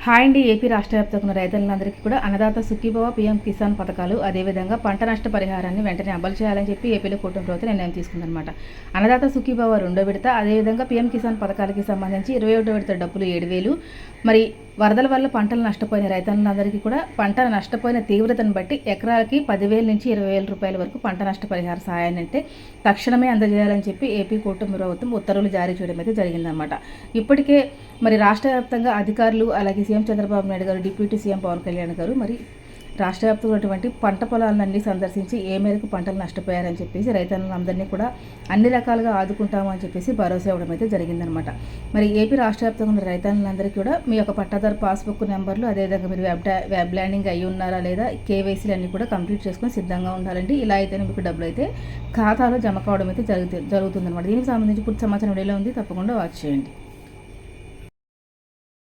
Hi అండి. AP రాష్ట్ర వ్యాప్తంగా ఉన్న రైతులందరికీ కూడా అన్నదాత సుఖీభవ పీఎం కిసాన్ పథకాలు, అదేవిధంగా పంట నష్ట పరిహారాన్ని వెంటనే అమలు చేయాలని చెప్పి ఏపీలో కూటమి ప్రభుత్వం నిర్ణయం తీసుకుందనమాట. అన్నదాత సుఖీభవ 2వ విడత, అదేవిధంగా పీఎం కిసాన్ పథకాలకి సంబంధించి 21వ విడత డబ్బులు 7,000. మరి వరదల వల్ల పంటలు నష్టపోయిన రైతులందరికీ కూడా పంట నష్టపోయిన తీవ్రతను బట్టి ఎకరాలకి 10,000 నుంచి 20,000 రూపాయల వరకు పంట నష్ట పరిహార సహాయాన్ని అంటే తక్షణమే అందజేయాలని చెప్పి ఏపీ కూటమి ప్రభుత్వం ఉత్తర్వులు జారీ చేయడం అయితే జరిగిందనమాట. ఇప్పటికే మరి రాష్ట్ర వ్యాప్తంగా అధికారులు, అలాగే సీఎం చంద్రబాబు నాయుడు గారు, డిప్యూటీ సీఎం పవన్ కళ్యాణ్ గారు మరి రాష్ట్ర వ్యాప్తంగా ఉన్నటువంటి పంట పొలాలన్నీ సందర్శించి ఏ మేరకు పంటలు నష్టపోయారని చెప్పేసి రైతులందరినీ కూడా అన్ని రకాలుగా ఆదుకుంటామని చెప్పేసి భరోసా ఇవ్వడం అయితే జరిగిందనమాట. మరి ఏపీ రాష్ట్ర వ్యాప్తంగా ఉన్న రైతులందరికీ కూడా మీ యొక్క పట్టాదారు పాస్బుక్ నెంబర్లు, అదేవిధంగా మీరు వెబ్ ల్యాండింగ్ అయ్యి ఉన్నారా లేదా, కేవైసీలు అన్నీ కూడా కంప్లీట్ చేసుకొని సిద్ధంగా ఉండాలండి. ఇలా అయితేనే మీకు డబ్బులు అయితే ఖాతాలో జమ కావడం అయితే జరుగుతుందన్నమాట. దీనికి సంబంధించి పూర్తి సమాచారం వీడియోలో ఉంది, తప్పకుండా వాచ్ చేయండి.